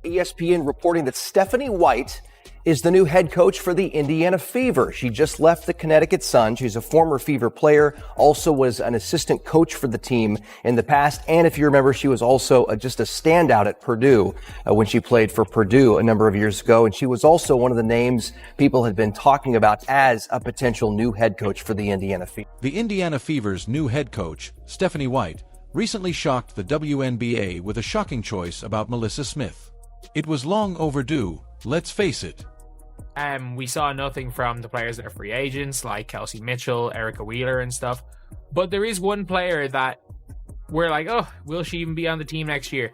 ESPN reporting that Stephanie White is the new head coach for the Indiana Fever. She just left the Connecticut Sun. She's a former Fever player, also was an assistant coach for the team in the past. And if you remember, she was also just a standout at Purdue when she played for Purdue a number of years ago. And she was also one of the names people had been talking about as a potential new head coach for the Indiana Fever. The Indiana Fever's new head coach, Stephanie White, recently shocked the WNBA with a shocking choice about NaLyssa Smith. It was long overdue, let's face it. We saw nothing from the players that are free agents, like Kelsey Mitchell, Erica Wheeler and stuff. But there is one player that we're like, oh, will she even be on the team next year?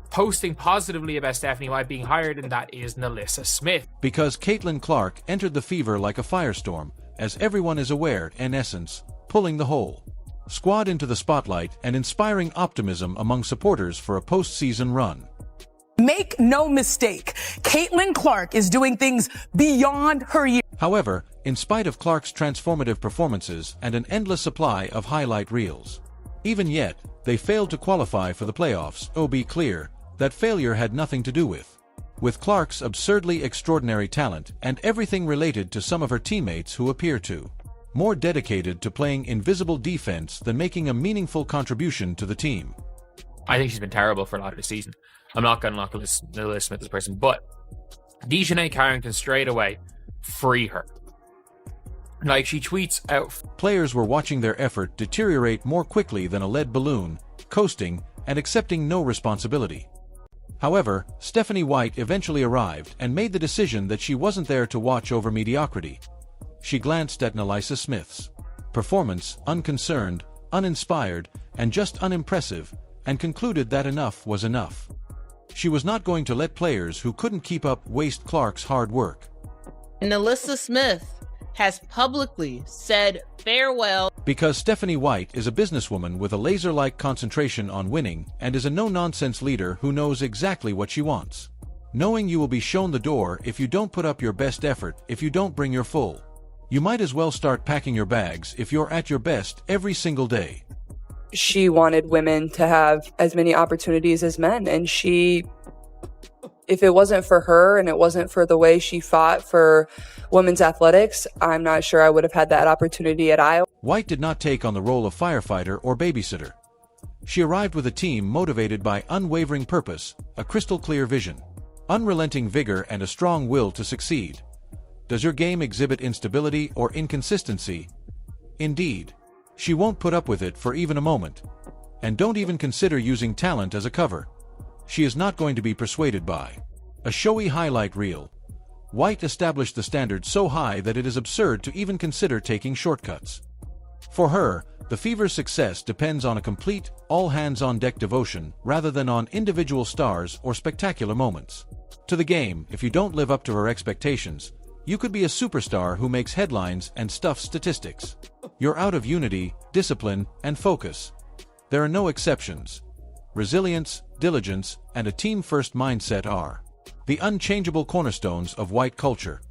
Posting positively about Stephanie White being hired, and that is NaLyssa Smith. Because Caitlin Clark entered the Fever like a firestorm, as everyone is aware, in essence, pulling the whole squad into the spotlight and inspiring optimism among supporters for a postseason run. Make no mistake, Caitlin Clark is doing things beyond her years. However, in spite of Clark's transformative performances and an endless supply of highlight reels, even yet, they failed to qualify for the playoffs. Oh, be clear, that failure had nothing to do with Clark's absurdly extraordinary talent and everything related to some of her teammates who appear to more dedicated to playing invisible defense than making a meaningful contribution to the team. I think she's been terrible for a lot of the season. I'm not going to knock NaLyssa Smith as a person, but Dejanay Carrington straight away, free her. Like, she tweets out, players were watching their effort deteriorate more quickly than a lead balloon, coasting and accepting no responsibility. However, Stephanie White eventually arrived and made the decision that she wasn't there to watch over mediocrity. She glanced at NaLyssa Smith's performance, unconcerned, uninspired, and just unimpressive, and concluded that enough was enough. She was not going to let players who couldn't keep up waste Clark's hard work. NaLyssa Smith has publicly said farewell. Because Stephanie White is a businesswoman with a laser-like concentration on winning and is a no-nonsense leader who knows exactly what she wants. Knowing you will be shown the door if you don't put up your best effort, if you don't bring your full. You might as well start packing your bags if you're at your best every single day. She wanted women to have as many opportunities as men, and if it wasn't for her and it wasn't for the way she fought for women's athletics, I'm not sure I would have had that opportunity at Iowa. White did not take on the role of firefighter or babysitter. She arrived with a team motivated by unwavering purpose, a crystal clear vision, unrelenting vigor, and a strong will to succeed. Does your game exhibit instability or inconsistency? Indeed. She won't put up with it for even a moment. And don't even consider using talent as a cover. She is not going to be persuaded by a showy highlight reel. White established the standard so high that it is absurd to even consider taking shortcuts. For her, the Fever's success depends on a complete, all-hands-on-deck devotion rather than on individual stars or spectacular moments. To the game, if you don't live up to her expectations, you could be a superstar who makes headlines and stuffs statistics. You're out of unity, discipline, and focus. There are no exceptions. Resilience, diligence, and a team-first mindset are the unchangeable cornerstones of White culture.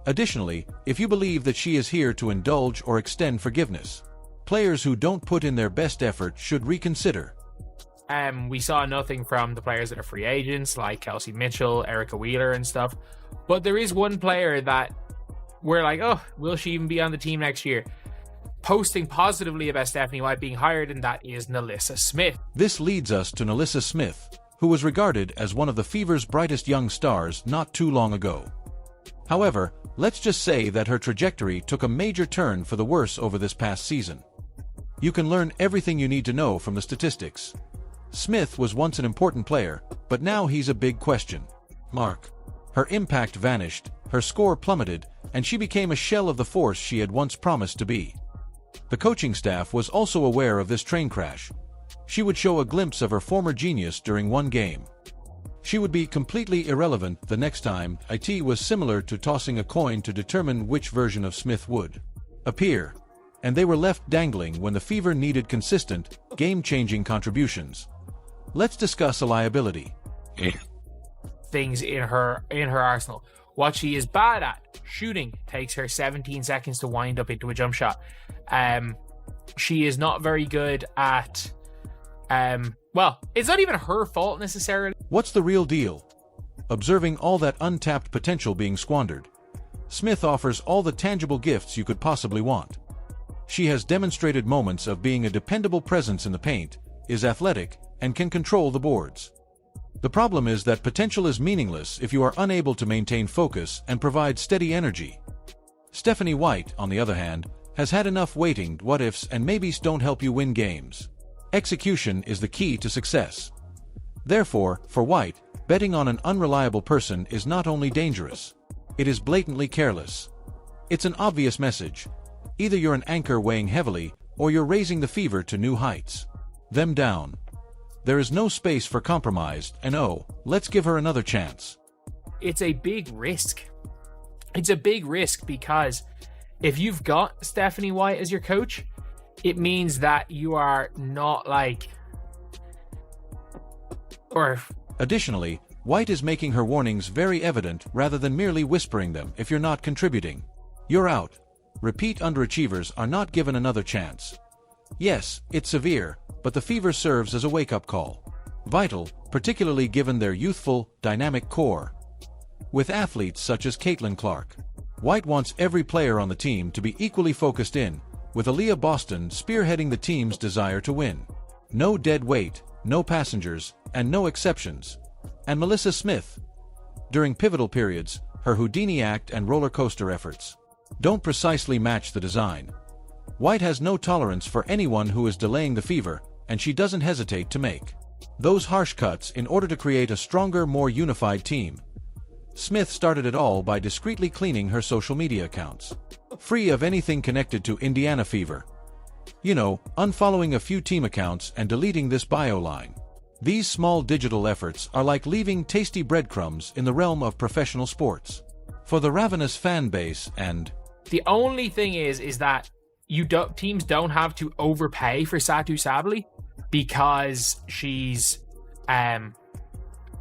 Additionally, if you believe that she is here to indulge or extend forgiveness, players who don't put in their best effort should reconsider. We saw nothing from the players that are free agents, like Kelsey Mitchell, Erica Wheeler and stuff. But there is one player that we're like, oh, will she even be on the team next year? Posting positively about Stephanie White being hired, and that is NaLyssa Smith. This leads us to NaLyssa Smith, who was regarded as one of the Fever's brightest young stars not too long ago. However, let's just say that her trajectory took a major turn for the worse over this past season. You can learn everything you need to know from the statistics. Smith was once an important player, but now he's a big question mark. Her impact vanished, her score plummeted, and she became a shell of the force she had once promised to be. The coaching staff was also aware of this train crash. She would show a glimpse of her former genius during one game. She would be completely irrelevant the next time. It was similar to tossing a coin to determine which version of Smith would appear. And they were left dangling when the Fever needed consistent, game-changing contributions. Let's discuss a liability. Things in her arsenal. What she is bad at, shooting, takes her 17 seconds to wind up into a jump shot. She is not very good at, well, it's not even her fault necessarily. What's the real deal? observing all that untapped potential being squandered. Smith offers all the tangible gifts you could possibly want. She has demonstrated moments of being a dependable presence in the paint, is athletic, and can control the boards. The problem is that potential is meaningless if you are unable to maintain focus and provide steady energy. Stephanie White, on the other hand, has had enough waiting, what-ifs, and maybes don't help you win games. Execution is the key to success. Therefore, for White, betting on an unreliable person is not only dangerous, it is blatantly careless. It's an obvious message. Either you're an anchor weighing heavily, or you're raising the fever to new heights. Them down. There is no space for compromise, and oh, let's give her another chance. It's a big risk. It's a big risk because if you've got Stephanie White as your coach, it means that you are not Additionally, White is making her warnings very evident rather than merely whispering them. If you're not contributing, you're out. Repeat underachievers are not given another chance. Yes, it's severe, but the fever serves as a wake-up call. Vital, particularly given their youthful, dynamic core. With athletes such as Caitlin Clark, White wants every player on the team to be equally focused in, with Aaliyah Boston spearheading the team's desire to win. No dead weight, no passengers, and no exceptions. And NaLyssa Smith, during pivotal periods, her Houdini act and roller coaster efforts don't precisely match the design. White has no tolerance for anyone who is delaying the fever, and she doesn't hesitate to make those harsh cuts in order to create a stronger, more unified team. Smith started it all by discreetly cleaning her social media accounts, free of anything connected to Indiana Fever. You know, unfollowing a few team accounts and deleting this bio line. These small digital efforts are like leaving tasty breadcrumbs in the realm of professional sports. For the ravenous fan base, and the only thing is that teams don't have to overpay for Satu Sabali because she's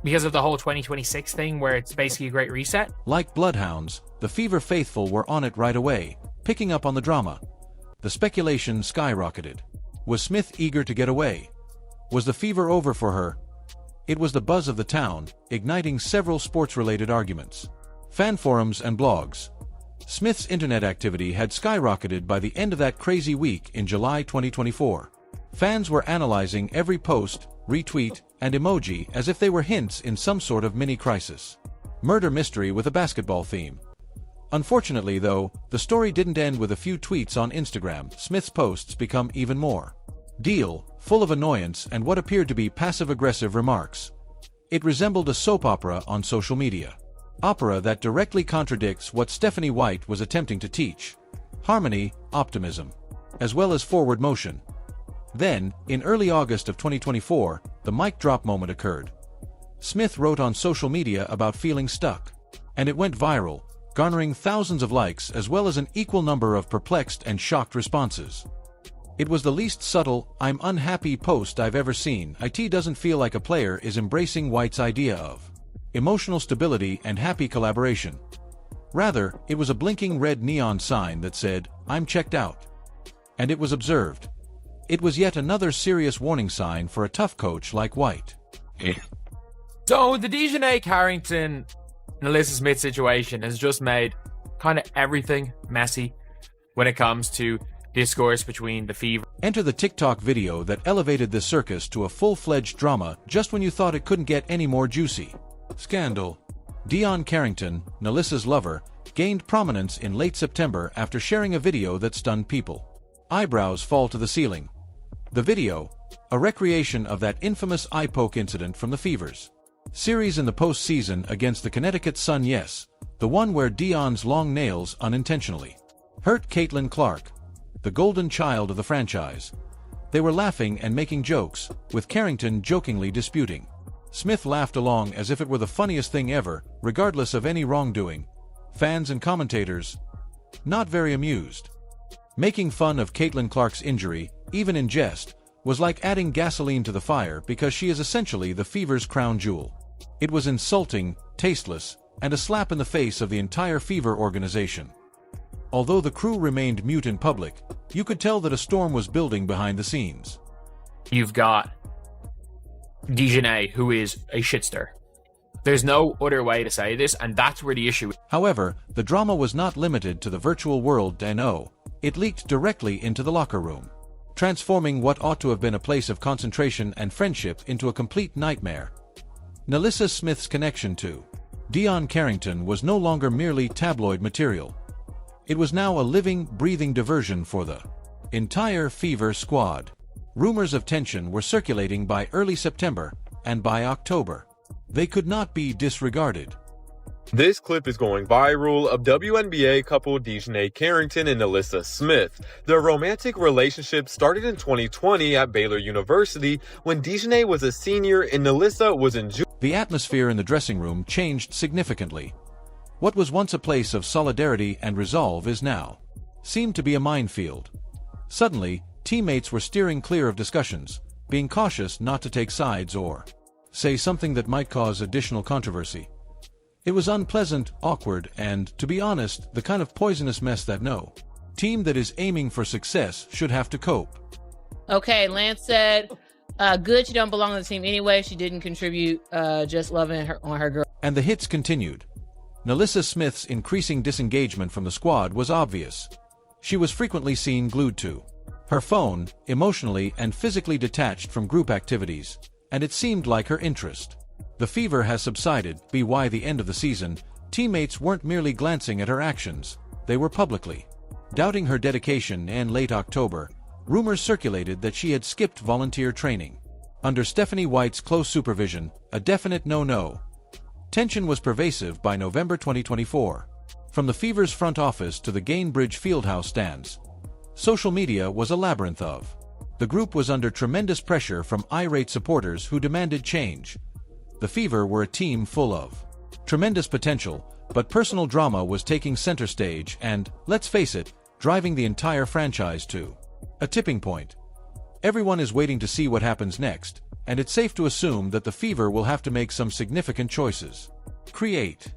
because of the whole 2026 thing where it's basically a great reset. Like bloodhounds, the Fever faithful were on it right away, picking up on the drama. The speculation skyrocketed. Was Smith eager to get away? Was the fever over for her? It was the buzz of the town, igniting several sports-related arguments. Fan forums and blogs. Smith's internet activity had skyrocketed by the end of that crazy week in July 2024. Fans were analyzing every post, retweet, and emoji as if they were hints in some sort of mini-crisis. Murder mystery with a basketball theme. Unfortunately, though, the story didn't end with a few tweets on Instagram. Smith's posts become even more full of annoyance and what appeared to be passive-aggressive remarks. It resembled a soap opera on social media. Opera that directly contradicts what Stephanie White was attempting to teach. Harmony, optimism, as well as forward motion. Then, in early August of 2024, the mic drop moment occurred. Smith wrote on social media about feeling stuck, and it went viral, garnering thousands of likes as well as an equal number of perplexed and shocked responses. It was the least subtle, "I'm unhappy" post I've ever seen. It doesn't feel like a player is embracing White's idea of emotional stability and happy collaboration. Rather, it was a blinking red neon sign that said, "I'm checked out." And it was observed. It was yet another serious warning sign for a tough coach like White. So the Dejanay Carrington NaLyssa Smith situation has just made kind of everything messy when it comes to discourse between the Fever. Enter the TikTok video that elevated the circus to a full-fledged drama just when you thought it couldn't get any more juicy. Scandal. Deon Carrington, NaLyssa's lover, gained prominence in late September after sharing a video that stunned people. Eyebrows fall to the ceiling. The video, a recreation of that infamous eye poke incident from the Fever's series in the postseason against the Connecticut Sun. Yes, the one where Deon's long nails unintentionally hurt Caitlin Clark, the golden child of the franchise. They were laughing and making jokes, with Carrington jokingly disputing. Smith laughed along as if it were the funniest thing ever, regardless of any wrongdoing. Fans and commentators, not very amused. Making fun of Caitlin Clark's injury, even in jest, was like adding gasoline to the fire because she is essentially the Fever's crown jewel. It was insulting, tasteless, and a slap in the face of the entire Fever organization. Although the crew remained mute in public, you could tell that a storm was building behind the scenes. You've got Dejanay, who is a shitster. There's no other way to say this, and that's where the issue is. However, the drama was not limited to the virtual world. It leaked directly into the locker room, transforming what ought to have been a place of concentration and friendship into a complete nightmare. NaLyssa Smith's connection to Dion Carrington was no longer merely tabloid material. It was now a living, breathing diversion for the entire Fever squad. Rumors of tension were circulating by early September, and by October, they could not be disregarded. This clip is going viral of WNBA couple Dijon Carrington and NaLyssa Smith. Their romantic relationship started in 2020 at Baylor University when Dijon was a senior and NaLyssa was in junior. The atmosphere in the dressing room changed significantly. What was once a place of solidarity and resolve is now seemed to be a minefield. Suddenly, teammates were steering clear of discussions, being cautious not to take sides or say something that might cause additional controversy. It was unpleasant, awkward, and, to be honest, the kind of poisonous mess that no team that is aiming for success should have to cope. Okay, Lance said, good, she don't belong on the team anyway. She didn't contribute, just loving her on her girl. And the hits continued. NaLyssa Smith's increasing disengagement from the squad was obvious. She was frequently seen glued to her phone, emotionally and physically detached from group activities, and it seemed like her interest. The fever has subsided. By the end of the season, teammates weren't merely glancing at her actions, they were publicly doubting her dedication. In late October, rumors circulated that she had skipped volunteer training. Under Stephanie White's close supervision, a definite no-no. Tension was pervasive by November 2024. From the Fever's front office to the Gainbridge Fieldhouse stands, social media was a labyrinth of. The group was under tremendous pressure from irate supporters who demanded change. The Fever were a team full of tremendous potential, but personal drama was taking center stage and, let's face it, driving the entire franchise to a tipping point. Everyone is waiting to see what happens next, and it's safe to assume that the Fever will have to make some significant choices. Create